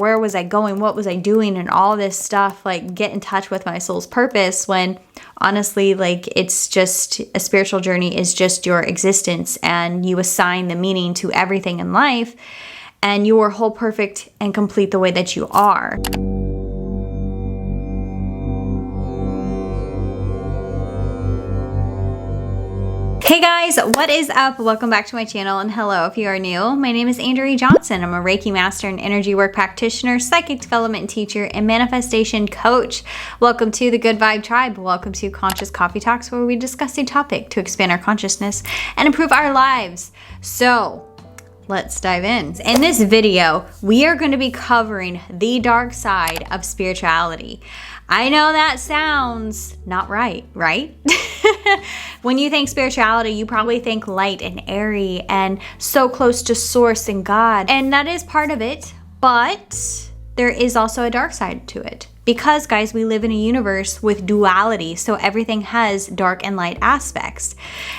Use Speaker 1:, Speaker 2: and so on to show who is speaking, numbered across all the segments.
Speaker 1: where was I going? What was I doing? And all this stuff, like get in touch with my soul's purpose, when honestly, like it's just a spiritual journey is just your existence, and you assign the meaning to everything in life, and you are whole, perfect, and complete the way that you are. Hey guys, what is up? Welcome back to my channel, and hello if you are new. My name is Airy Johnson. I'm a Reiki master and energy work practitioner, psychic development teacher, and manifestation coach. Welcome to the Good Vibe Tribe. Welcome to Conscious Coffee Talks, where we discuss a topic to expand our consciousness and improve our lives. So let's dive in. In this video, we are going to be covering the dark side of spirituality. I know that sounds not right? When you think spirituality, you probably think light and airy and so close to source and God. And that is part of it, but there is also a dark side to it. Because, guys, we live in a universe with duality, so everything has dark and light aspects.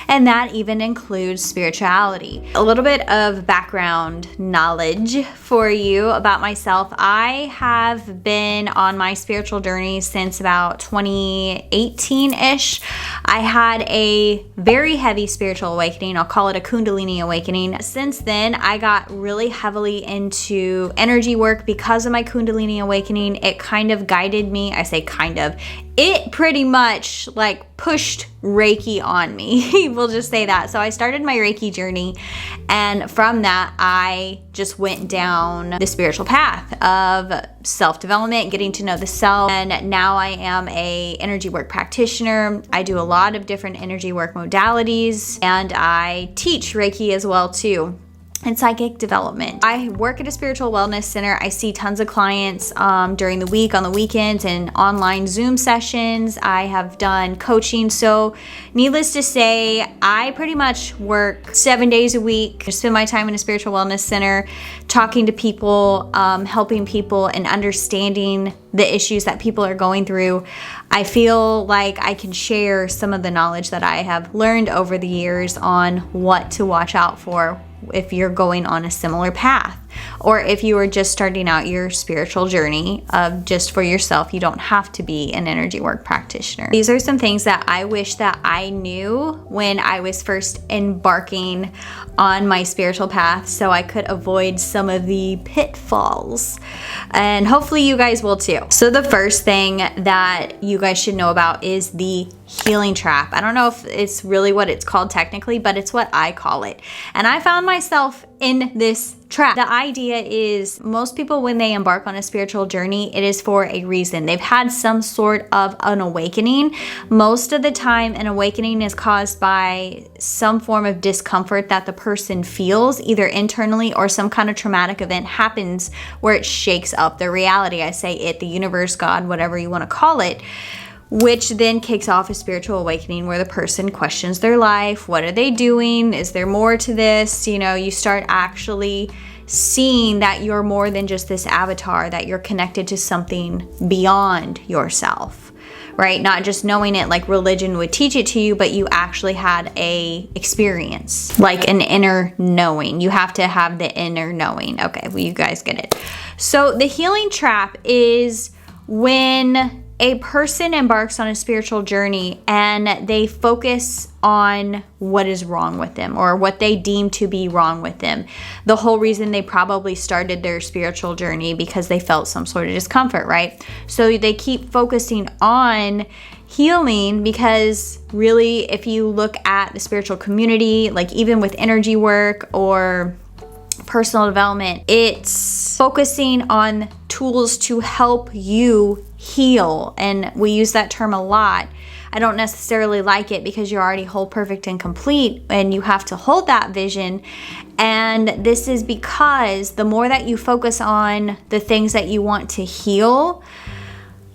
Speaker 1: And that even includes spirituality. A little bit of background knowledge for you about myself. I have been on my spiritual journey since about 2018-ish. I had a very heavy spiritual awakening. I'll call it a Kundalini awakening. Since then, I got really heavily into energy work because of my Kundalini awakening. It kind of guided me. I say kind of. It pretty much like pushed Reiki on me. We'll just say that. So I started my Reiki journey, and from that I just went down the spiritual path of self-development, getting to know the self, and now I am a energy work practitioner. I do a lot of different energy work modalities, and I teach Reiki as well too, and psychic development. I work at a spiritual wellness center. I see tons of clients during the week, on the weekends, and online Zoom sessions. I have done coaching. So needless to say, I pretty much work 7 days a week. I spend my time in a spiritual wellness center, talking to people, helping people, and understanding the issues that people are going through. I feel like I can share some of the knowledge that I have learned over the years on what to watch out for if you're going on a similar path, or if you are just starting out your spiritual journey of just for yourself. You don't have to be an energy work practitioner. These are some things that I wish that I knew when I was first embarking on my spiritual path, so I could avoid some of the pitfalls, and hopefully you guys will too. So the first thing that you guys should know about is the healing trap. I don't know if it's really what it's called technically, but it's what I call it. And I found myself in this trap. The idea is most people, when they embark on a spiritual journey, it is for a reason. They've had some sort of an awakening. Most of the time, an awakening is caused by some form of discomfort that the person feels, either internally or some kind of traumatic event happens where it shakes up their reality. I say it, the universe, God, whatever you want to call it, which then kicks off a spiritual awakening where the person questions their life. What are they doing? Is there more to this? You know, you start actually seeing that you're more than just this avatar, that you're connected to something beyond yourself, right? Not just knowing it like religion would teach it to you, but you actually had a experience, like an inner knowing. You have to have the inner knowing. Okay, well, you guys get it. So the healing trap is when a person embarks on a spiritual journey and they focus on what is wrong with them, or what they deem to be wrong with them. The whole reason they probably started their spiritual journey because they felt some sort of discomfort, right? So they keep focusing on healing, because really, if you look at the spiritual community, like even with energy work or personal development, it's focusing on tools to help you heal. And we use that term a lot. I don't necessarily like it because you're already whole, perfect, and complete, and you have to hold that vision. And this is because the more that you focus on the things that you want to heal,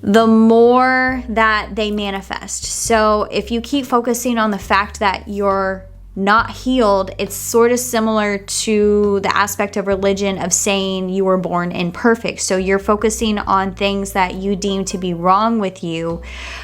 Speaker 1: the more that they manifest. So if you keep focusing on the fact that you're not healed, it's sort of similar to the aspect of religion of saying you were born imperfect. So you're focusing on things that you deem to be wrong with you,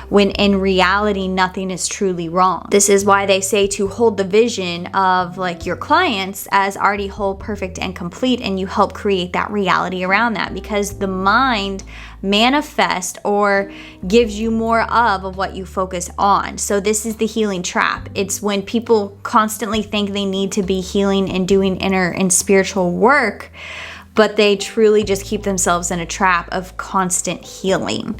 Speaker 1: when in reality, nothing is truly wrong. This is why they say to hold the vision of like your clients as already whole, perfect, and complete, and you help create that reality around that, because the mind manifest or gives you more of what you focus on. So this is the healing trap. It's when people constantly think they need to be healing and doing inner and spiritual work, but they truly just keep themselves in a trap of constant healing.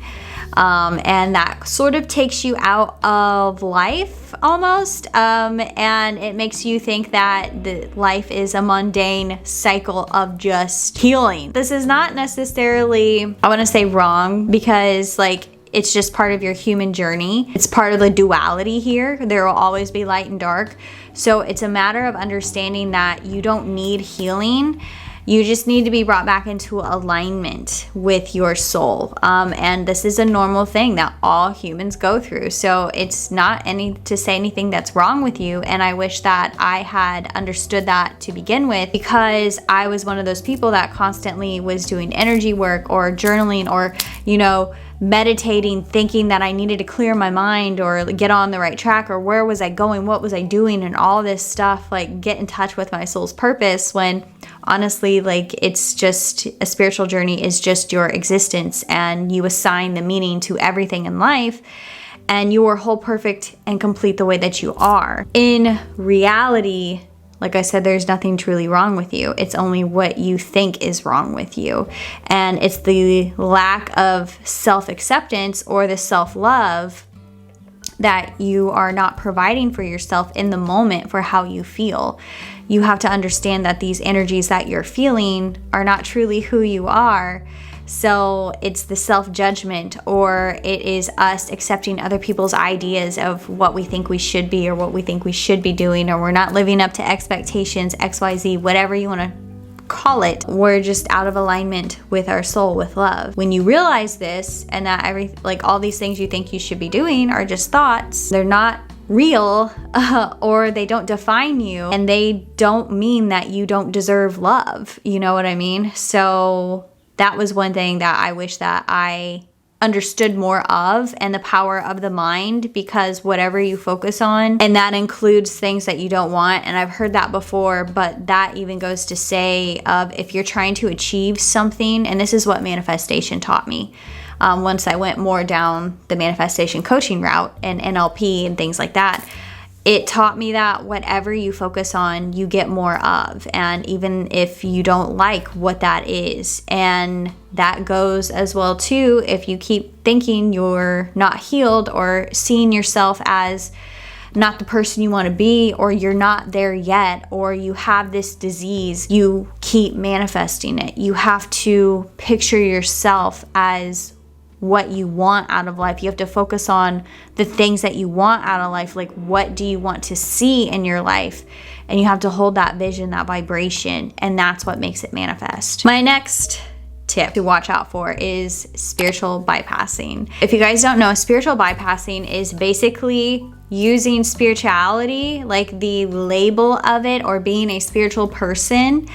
Speaker 1: And that sort of takes you out of life almost, and it makes you think that the life is a mundane cycle of just healing. This is not necessarily, I want to say, wrong, because like it's just part of your human journey. It's part of the duality here. There will always be light and dark. So it's a matter of understanding that you don't need healing. You just need to be brought back into alignment with your soul. And this is a normal thing that all humans go through. So it's not to say anything that's wrong with you. And I wish that I had understood that to begin with, because I was one of those people that constantly was doing energy work or journaling or, meditating, thinking that I needed to clear my mind or get on the right track, or where was I going, what was I doing, and all this stuff, like get in touch with my soul's purpose, when honestly, like, it's just a spiritual journey is just your existence, and you assign the meaning to everything in life, and you are whole, perfect, and complete the way that you are. In reality, like I said, there's nothing truly wrong with you. It's only what you think is wrong with you. And it's the lack of self-acceptance or the self-love that you are not providing for yourself in the moment for how you feel. You have to understand that these energies that you're feeling are not truly who you are. So it's the self-judgment, or it is us accepting other people's ideas of what we think we should be or what we think we should be doing, or we're not living up to expectations, XYZ, whatever you want to call it. We're just out of alignment with our soul, with love. When you realize this, and that all these things you think you should be doing are just thoughts, they're not real, or they don't define you, and they don't mean that you don't deserve love. You know what I mean? So that was one thing that I wish that I understood more of, and the power of the mind, because whatever you focus on, and that includes things that you don't want, and I've heard that before, but that even goes to say if you're trying to achieve something, and this is what manifestation taught me. Once I went more down the manifestation coaching route and NLP and things like that, it taught me that whatever you focus on, you get more of. And even if you don't like what that is, and that goes as well too, if you keep thinking you're not healed, or seeing yourself as not the person you want to be, or you're not there yet, or you have this disease, you keep manifesting it. You have to picture yourself as what you want out of life. You have to focus on the things that you want out of life. Like, what do you want to see in your life? And you have to hold that vision, that vibration, and that's what makes it manifest. My next tip to watch out for is spiritual bypassing. If you guys don't know, spiritual bypassing is basically using spirituality, like the label of it, or being a spiritual person,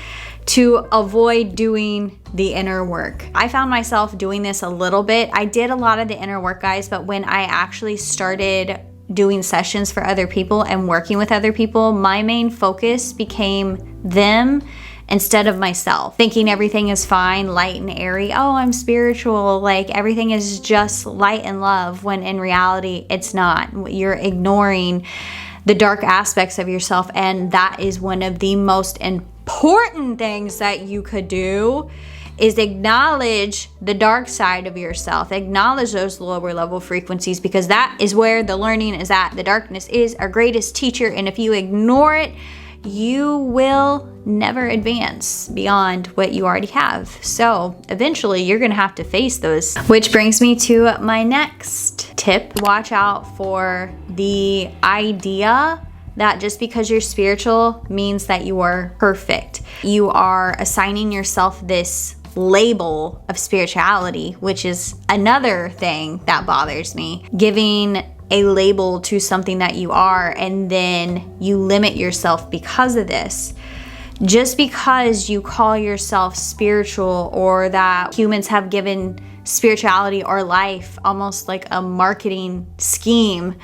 Speaker 1: to avoid doing the inner work. I found myself doing this a little bit. I did a lot of the inner work, guys, but when I actually started doing sessions for other people and working with other people, my main focus became them instead of myself, thinking everything is fine, light and airy. Oh, I'm spiritual, like everything is just light and love, when in reality, it's not. You're ignoring the dark aspects of yourself, and that is one of the most important things that you could do, is acknowledge the dark side of yourself. Acknowledge those lower level frequencies, because that is where the learning is at. The darkness is our greatest teacher, and if you ignore it, you will never advance beyond what you already have. So eventually you're gonna have to face those. Which brings me to my next tip. Watch out for the idea that just because you're spiritual means that you are perfect. You are assigning yourself this label of spirituality, which is another thing that bothers me. Giving a label to something that you are, and then you limit yourself because of this. Just because you call yourself spiritual, or that humans have given spirituality or life almost like a marketing scheme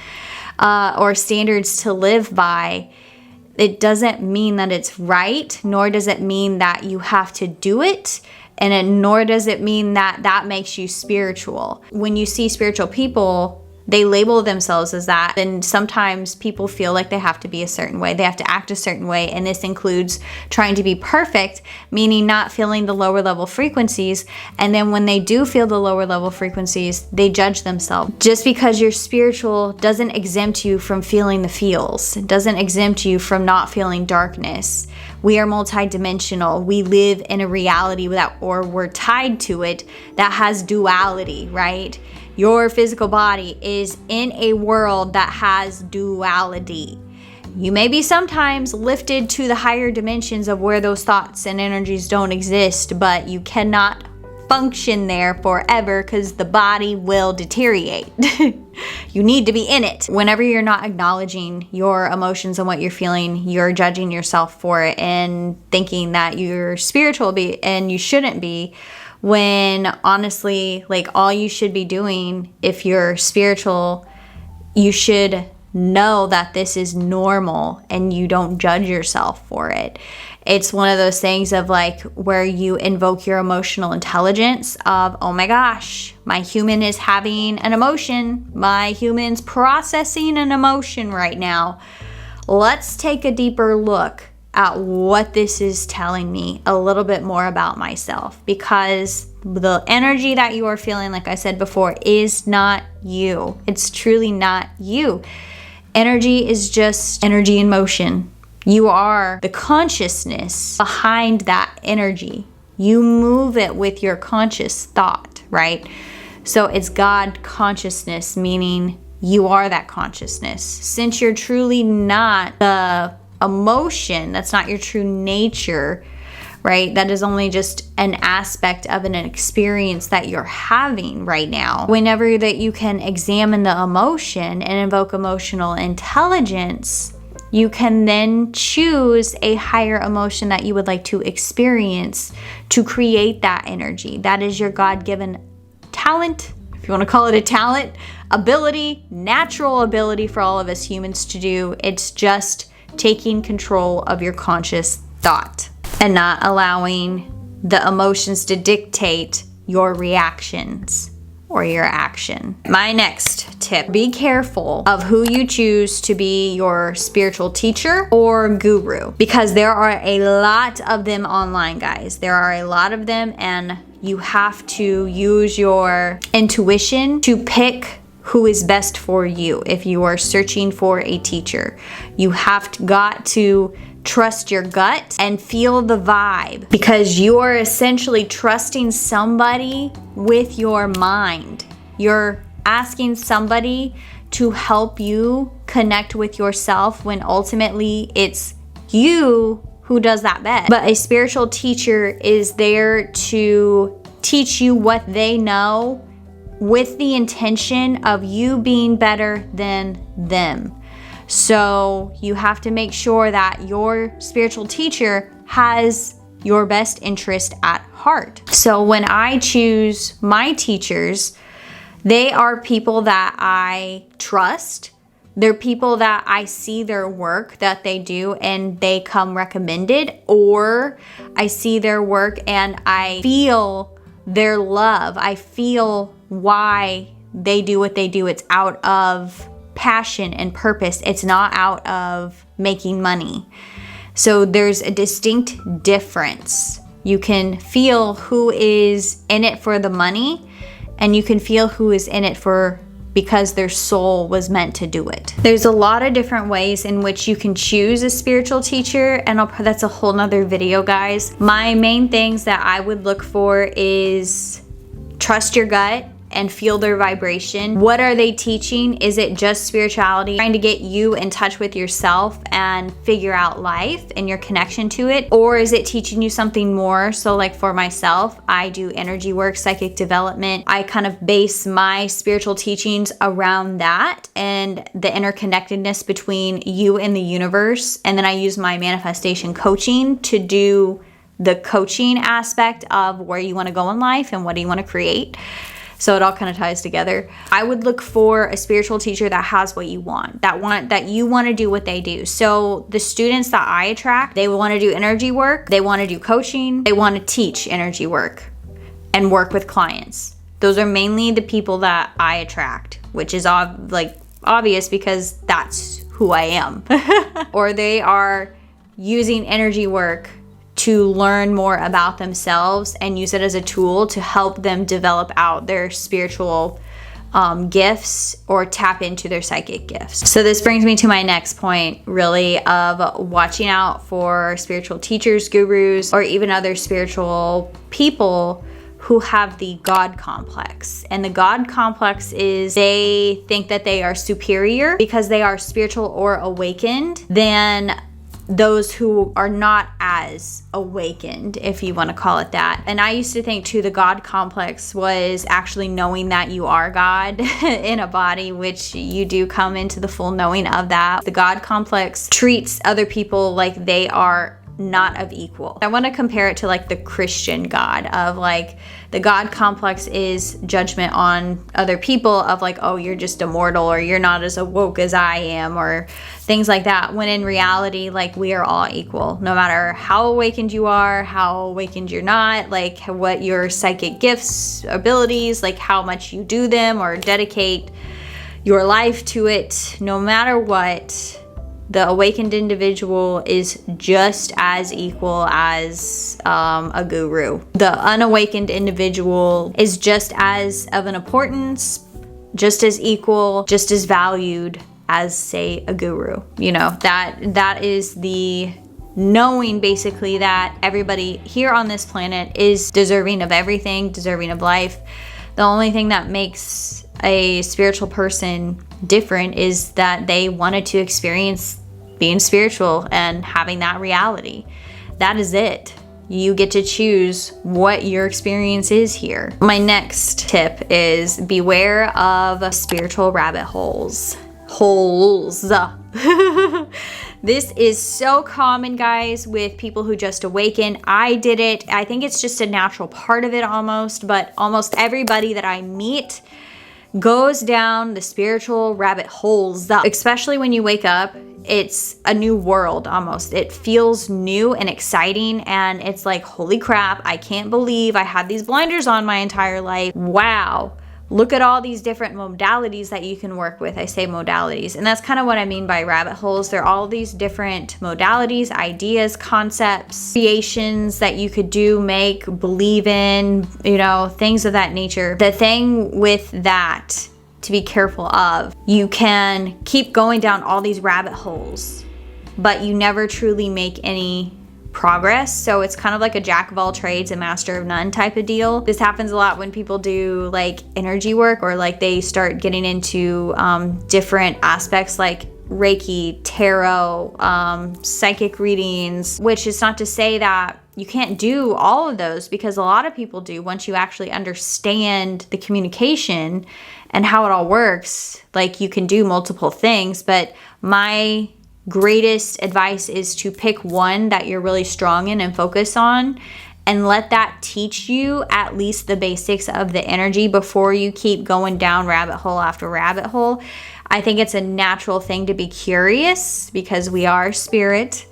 Speaker 1: or standards to live by, it doesn't mean that it's right, nor does it mean that you have to do it, and nor does it mean that that makes you spiritual. When you see spiritual people, they label themselves as that, and sometimes people feel like they have to be a certain way, they have to act a certain way, and this includes trying to be perfect, meaning not feeling the lower level frequencies, and then when they do feel the lower level frequencies, they judge themselves. Just because you're spiritual doesn't exempt you from feeling the feels. It doesn't exempt you from not feeling darkness. We are multidimensional. We live in a reality that, or we're tied to it, that has duality, right? Your physical body is in a world that has duality. You may be sometimes lifted to the higher dimensions of where those thoughts and energies don't exist, but you cannot function there forever because the body will deteriorate. You need to be in it. Whenever you're not acknowledging your emotions and what you're feeling, you're judging yourself for it and thinking that you're spiritual and you shouldn't be. When honestly, like, all you should be doing, if you're spiritual, you should know that this is normal and you don't judge yourself for it. It's one of those things of like where you invoke your emotional intelligence of, oh my gosh, my human is having an emotion. My human's processing an emotion right now. Let's take a deeper look at what this is telling me a little bit more about myself, because the energy that you are feeling, like I said before, is not you. It's truly not you. Energy is just energy in motion. You are the consciousness behind that energy. You move it with your conscious thought, right? So it's God consciousness, meaning you are that consciousness. Since you're truly not the emotion, that's not your true nature, right? That is only just an aspect of an experience that you're having right now. Whenever that you can examine the emotion and invoke emotional intelligence, you can then choose a higher emotion that you would like to experience to create that energy. That is your God-given talent, if you want to call it a talent, ability, natural ability for all of us humans to do. It's just taking control of your conscious thought and not allowing the emotions to dictate your reactions or your action. My next tip, be careful of who you choose to be your spiritual teacher or guru, because there are a lot of them online, guys. There are a lot of them, and you have to use your intuition to pick who is best for you. If you are searching for a teacher, you have got to trust your gut and feel the vibe, because you are essentially trusting somebody with your mind. You're asking somebody to help you connect with yourself when ultimately it's you who does that best. But a spiritual teacher is there to teach you what they know with the intention of you being better than them. So you have to make sure that your spiritual teacher has your best interest at heart. So when I choose my teachers, they are people that I trust. They're people that I see their work that they do and they come recommended, or I see their work and I feel their love. I feel why they do what they do. It's out of passion and purpose. It's not out of making money. So there's a distinct difference. You can feel who is in it for the money, and you can feel who is in it for because their soul was meant to do it. There's a lot of different ways in which you can choose a spiritual teacher, and that's a whole nother video, guys. My main things that I would look for is trust your gut and feel their vibration. What are they teaching? Is it just spirituality, trying to get you in touch with yourself and figure out life and your connection to it? Or is it teaching you something more? So like for myself, I do energy work, psychic development. I kind of base my spiritual teachings around that and the interconnectedness between you and the universe. And then I use my manifestation coaching to do the coaching aspect of where you want to go in life and what do you want to create. So it all kind of ties together. I would look for a spiritual teacher that has what you want, that you want to do what they do. So the students that I attract, they want to do energy work, they want to do coaching, they want to teach energy work and work with clients. Those are mainly the people that I attract, which is obvious because that's who I am. Or they are using energy work to learn more about themselves and use it as a tool to help them develop out their spiritual gifts or tap into their psychic gifts. So this brings me to my next point, really, of watching out for spiritual teachers, gurus, or even other spiritual people who have the God complex. And the God complex is they think that they are superior because they are spiritual or awakened than those who are not as awakened, if you want to call it that. And I used to think too, the God complex was actually knowing that you are God in a body, which you do come into the full knowing of that. The God complex treats other people like they are not of equal. I want to compare it to like the Christian God of like the God complex is judgment on other people of like, oh, you're just immortal or you're not as awoke as I am or things like that. When in reality, like we are all equal, no matter how awakened you are, how awakened you're not, like what your psychic gifts, abilities, like how much you do them or dedicate your life to it, no matter what. The awakened individual is just as equal as a guru. The unawakened individual is just as of an importance, just as equal, just as valued as, say, a guru. You know, that is the knowing basically that everybody here on this planet is deserving of everything, deserving of life. The only thing that makes a spiritual person different is that they wanted to experience being spiritual and having that reality. That is it. You get to choose what your experience is here. My next tip is beware of spiritual rabbit holes. This is so common, guys, with people who just awaken. I did it. I think it's just a natural part of it almost, but almost everybody that I meet goes down the spiritual rabbit holes, especially when you wake up. It's a new world almost. It feels new and exciting and it's like, holy crap, I can't believe I had these blinders on my entire life. Wow. Look at all these different modalities that you can work with. I say modalities, and that's kind of what I mean by rabbit holes. There are all these different modalities, ideas, concepts, creations that you could do, make, believe in, you know, things of that nature. The thing with that to be careful of, you can keep going down all these rabbit holes, but you never truly make any progress. So it's kind of like a jack of all trades, a master of none type of deal. This happens a lot when people do like energy work or like they start getting into different aspects like reiki, tarot, psychic readings, which is not to say that you can't do all of those, because a lot of people do once you actually understand the communication and how it all works. Like you can do multiple things, but my greatest advice is to pick one that you're really strong in and focus on, and let that teach you at least the basics of the energy before you keep going down rabbit hole after rabbit hole. I think it's a natural thing to be curious because we are spirit.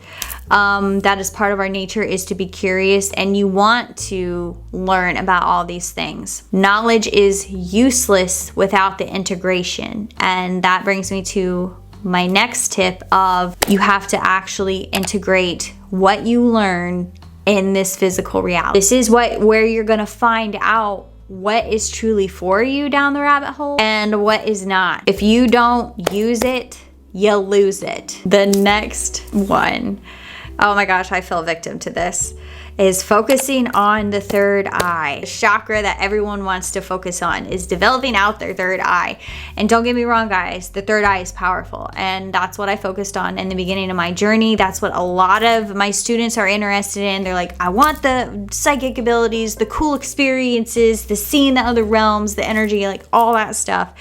Speaker 1: That is part of our nature, is to be curious, and you want to learn about all these things. Knowledge is useless without the integration, and that brings me to my next tip of you have to actually integrate what you learn in this physical reality. This is where you're gonna find out what is truly for you down the rabbit hole and what is not. If you don't use it, you lose it. The next one, oh my gosh, I fell victim to this, is focusing on the third eye. The chakra that everyone wants to focus on is developing out their third eye. And don't get me wrong, guys, the third eye is powerful. And that's what I focused on in the beginning of my journey. That's what a lot of my students are interested in. They're like, I want the psychic abilities, the cool experiences, the seeing the other realms, the energy, like all that stuff.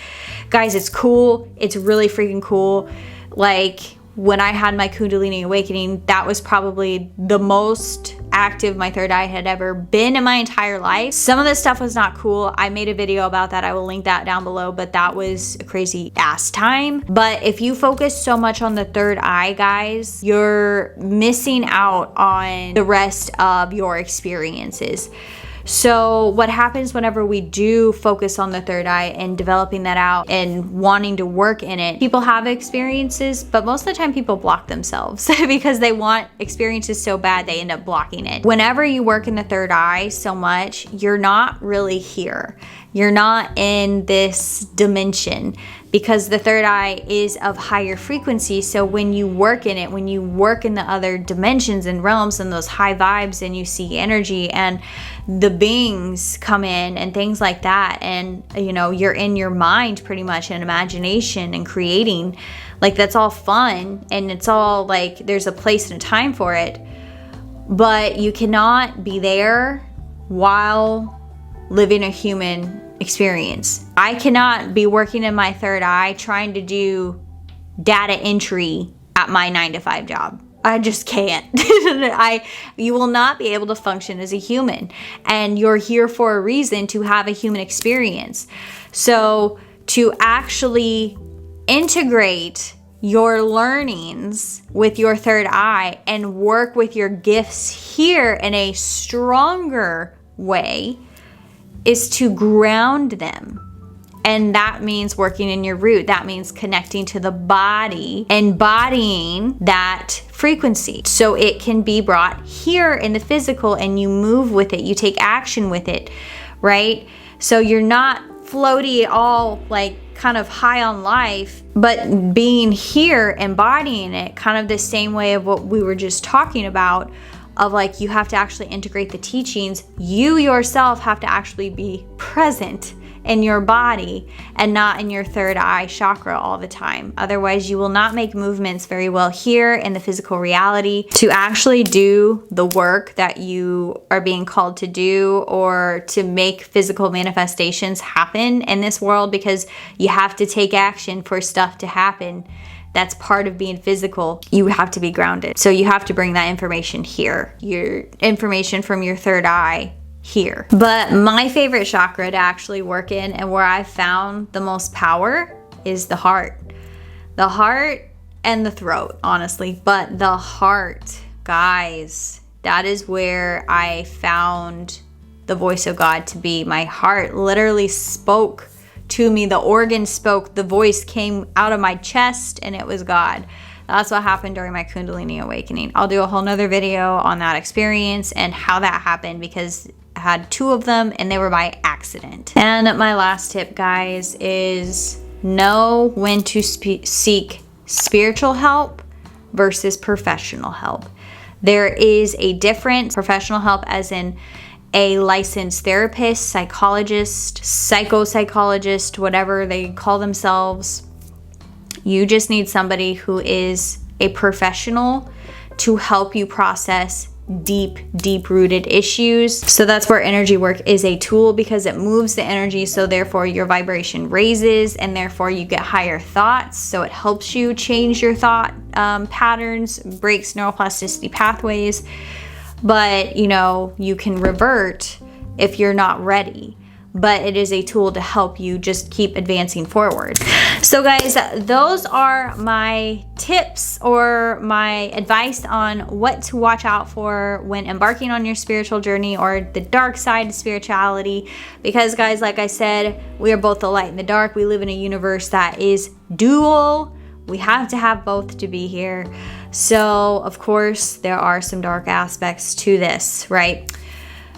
Speaker 1: Guys, it's cool. It's really freaking cool. Like, when I had my Kundalini awakening, that was probably the most active my third eye had ever been in my entire life. Some of this stuff was not cool. I made a video about that. I will link that down below, but that was a crazy ass time. But if you focus so much on the third eye, guys, you're missing out on the rest of your experiences. So what happens whenever we do focus on the third eye and developing that out and wanting to work in it, people have experiences, but most of the time people block themselves because they want experiences so bad they end up blocking it. Whenever you work in the third eye so much, you're not really here. You're not in this dimension, because the third eye is of higher frequency. So when you work in it, when you work in the other dimensions and realms and those high vibes, and you see energy and the beings come in and things like that, and you know, you're in your mind pretty much, and imagination and creating, like that's all fun, and it's all like there's a place and a time for it, but you cannot be there while living a human experience. I cannot be working in my third eye trying to do data entry at my 9-to-5 job. I just can't. You will not be able to function as a human, and you're here for a reason, to have a human experience. So to actually integrate your learnings with your third eye and work with your gifts here in a stronger way is to ground them. And that means working in your root. That means connecting to the body, embodying that frequency so it can be brought here in the physical, and you move with it, you take action with it, right? So you're not floaty all like kind of high on life, but being here, embodying it, kind of the same way of what we were just talking about, of like, you have to actually integrate the teachings. You yourself have to actually be present in your body and not in your third eye chakra all the time. Otherwise, you will not make movements very well here in the physical reality to actually do the work that you are being called to do, or to make physical manifestations happen in this world, because you have to take action for stuff to happen. That's part of being physical. You have to be grounded. So you have to bring that information here, your information from your third eye here. But my favorite chakra to actually work in, and where I found the most power, is the heart. The heart and the throat, honestly. But the heart, guys, that is where I found the voice of God to be. My heart literally spoke to me. The organ spoke, the voice came out of my chest, and it was God. That's what happened during my Kundalini awakening. I'll do a whole nother video on that experience and how that happened, because I had 2 of them and they were by accident. And my last tip, guys, is know when to seek spiritual help versus professional help. There is a difference. Professional help as in a licensed therapist, psychologist, psychopsychologist, whatever they call themselves. You just need somebody who is a professional to help you process deep-rooted issues. So that's where energy work is a tool, because it moves the energy, so therefore your vibration raises, and therefore you get higher thoughts. So it helps you change your thought patterns, breaks neuroplasticity pathways. But you know, you can revert if you're not ready. But it is a tool to help you just keep advancing forward. So guys, those are my tips or my advice on what to watch out for when embarking on your spiritual journey, or the dark side of spirituality. Because guys, like I said, we are both the light and the dark. We live in a universe that is dual. We have to have both to be here. So of course there are some dark aspects to this, right?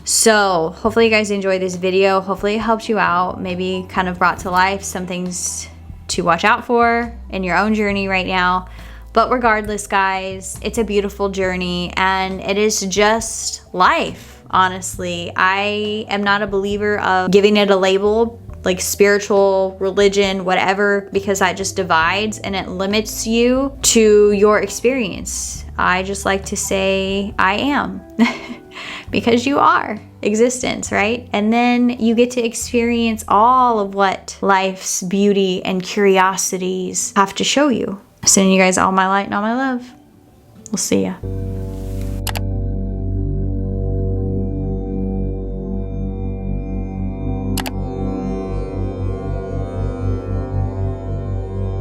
Speaker 1: So hopefully you guys enjoyed this video. Hopefully it helped you out, maybe kind of brought to life some things to watch out for in your own journey right now. But regardless, guys, it's a beautiful journey and it is just life, honestly. I am not a believer of giving it a label, like spiritual, religion, whatever, because that just divides and it limits you to your experience. I just like to say, I am. Because you are existence, right? And then you get to experience all of what life's beauty and curiosities have to show you. Sending you guys all my light and all my love. We'll see ya.